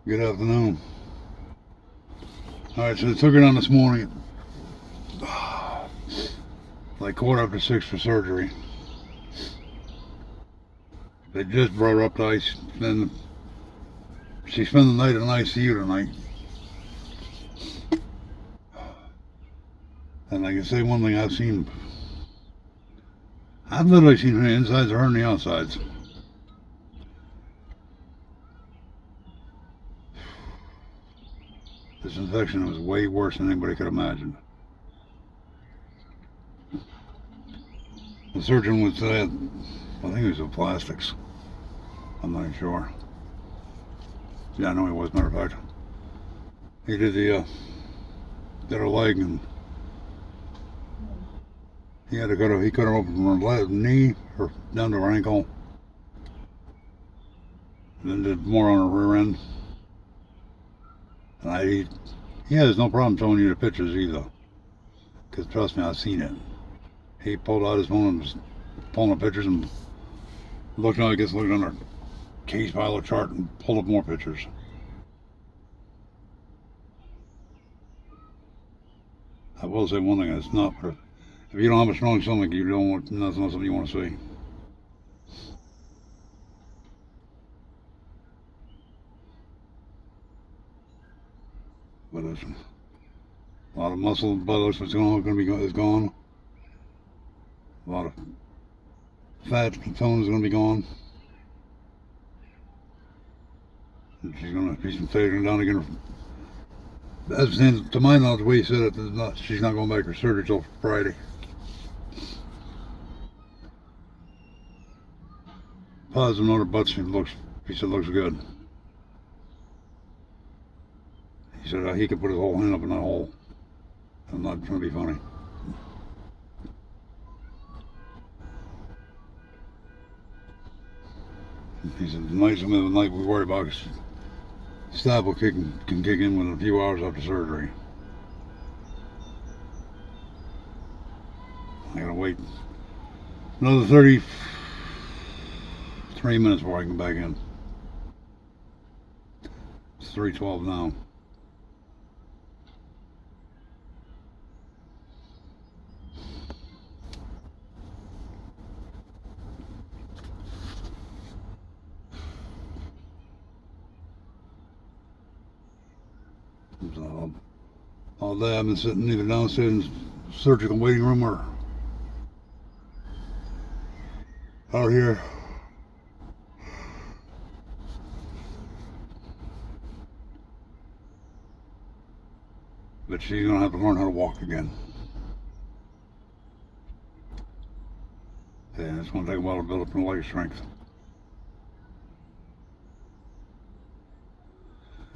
Good afternoon. Alright, so they took her down this morning at like quarter after 6 for surgery. They just brought her up to ice. Then she spent the night in ICU tonight. And I can say one thing, I've literally seen her insides of her and the outsides. This infection was way worse than anybody could imagine. The surgeon was, I think he was in plastics. I'm not sure. Yeah, I know he was, matter of fact. He did did her leg, and he cut her open from her knee or down to her ankle. And then did more on her rear end. And he has no problem showing you the pictures either. Because trust me, I've seen it. He pulled out his phone and was pulling up pictures and looked on our case file chart and pulled up more pictures. I will say one thing, it's not for, if you don't have a strong stomach, that's not something you want to see. But it's a lot of muscle, blood is gone. A lot of fat and tone is going to be gone. And she's going to be taken down again. As it stands, to my knowledge, the way he said it, she's not going back for surgery till Friday. Positive note, but he said looks good. He said he could put his whole hand up in that hole. I'm not trying to be funny. He said the night we worry about stab can kick in within a few hours after surgery. I gotta wait another 33 minutes before I can back in. It's 3:12 now. So, all day I've been sitting either downstairs in the surgical waiting room or out here. But she's gonna have to learn how to walk again. Yeah, it's gonna take a while to build up her leg strength.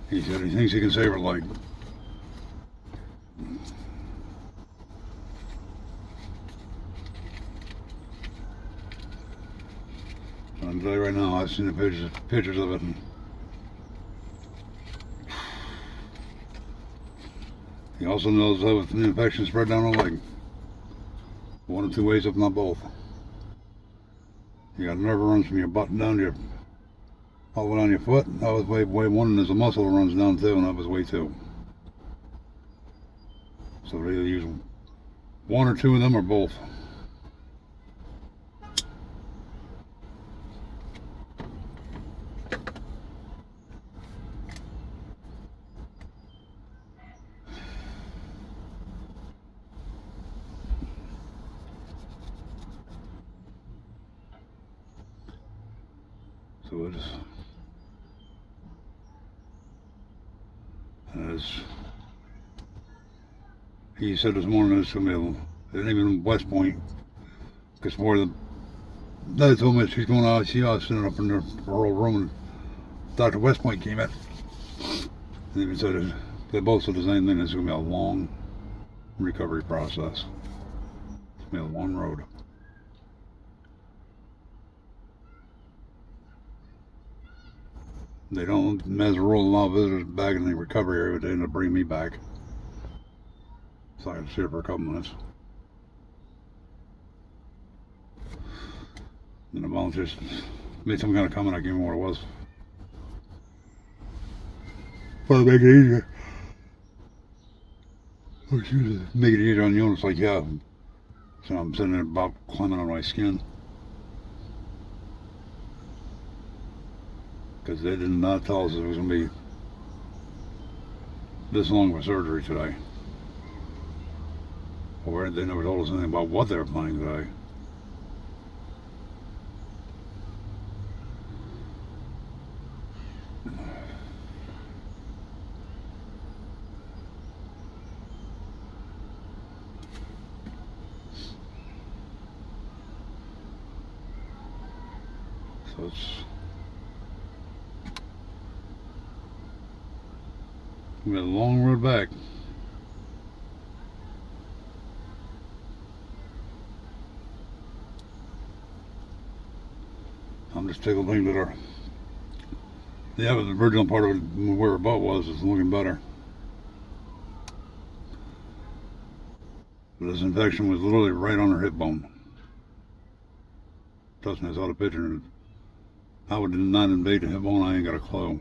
He said he thinks he can save her leg. So I'm telling you right now, I've seen the pictures of it. And he also knows how the infection spread down the leg. One of two ways, if not both. You got a nerve that runs from your butt down to all the way down your foot. That was way one, and there's a muscle that runs down too, and that was way two. So they either use one or two of them or both. So it's as he said this morning, it's going to be even West Point, because they told me she's going to ICU. I was sitting up in her old room, and Dr. West Point came in. And even said they both said the same thing. It's going to be a long recovery process. It's going to be a long road. They don't mess around a lot of visitors back in the recovery area, but they end up bringing me back. So I can sit for a couple minutes. And the volunteers made some kind of comment, I can't remember what it was. Well, make it easier. Oh, shoot. Make it easier on you. And it's like, yeah. So I'm sitting there about climbing on my skin. Because they did not tell us it was going to be this long of a surgery today. Or they never told us anything about what they were planning today. So it's we got a long road back. I'm just tickled thinking that the original part of it, where our butt was, is looking better. But this infection was literally right on her hip bone. Trust me, I saw the picture, and I would not invade the hip bone. I ain't got a clue.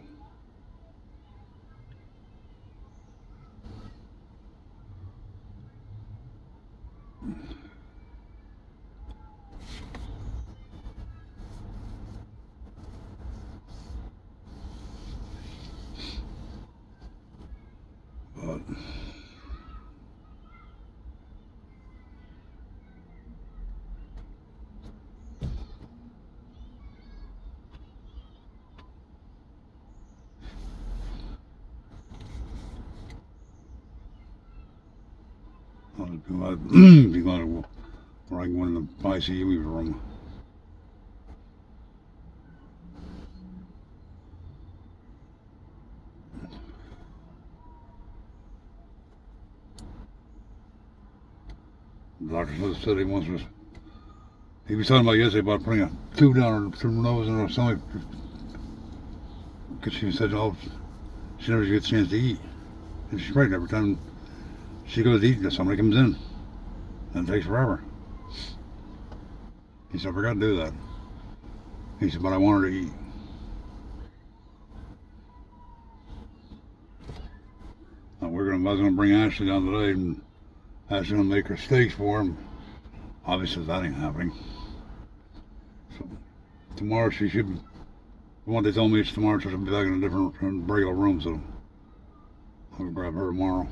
But I'll be glad where I can go in the ICU room. The doctor said he wants us. He was talking about yesterday about putting a tube down her nose and her stomach because she said, "Oh, she never gets a chance to eat." And she's right. Every time she goes to eat, somebody comes in, and it takes forever. He said, "I forgot to do that." He said, "But I want her to eat." I was gonna bring Ashley down today, and Ashley's gonna make her steaks for him. Obviously, that ain't happening. So tomorrow she should. From what they told me, it's tomorrow she'll be back in a different regular room. So I'll grab her tomorrow.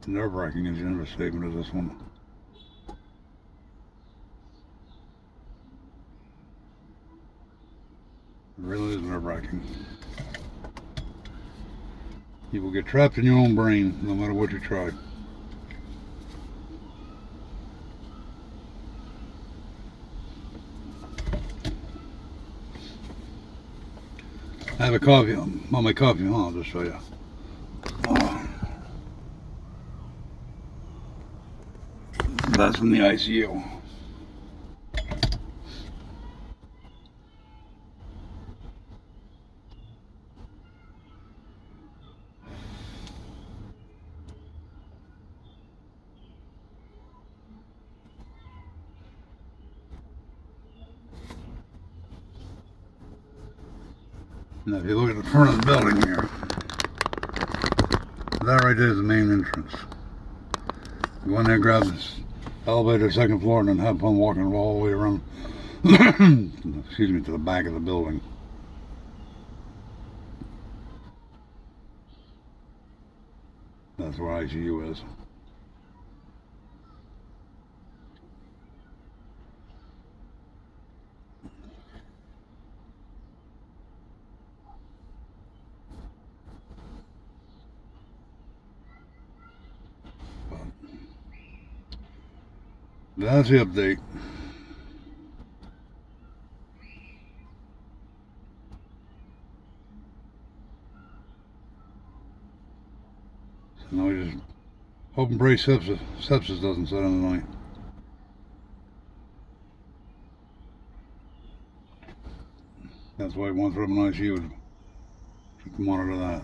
Nerve-wracking is the understatement of this one. It really is nerve-wracking. You will get trapped in your own brain no matter what you try. I have a coffee on my coffee. I'll just show you. That's from the ICU. Now if you look at the front of the building here, that right there is the main entrance. Go in there, grab this elevator, second floor, and then have fun walking all the way around, excuse me, to the back of the building. That's where ICU is. That's the update. So now we just hope and pray sepsis doesn't set in the night. That's why once we're up in ICU, you can monitor that.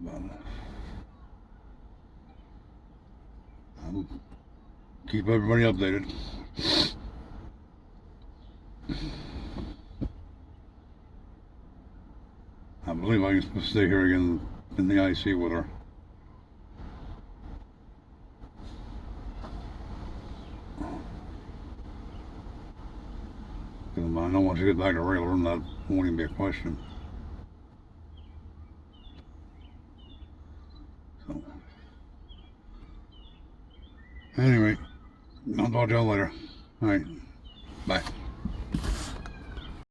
But I'll keep everybody updated. I believe I can stay here again in the IC with her. Because I know once you get back to regular room, that won't even be a question. So, anyway, I'll talk to y'all later. All right, bye.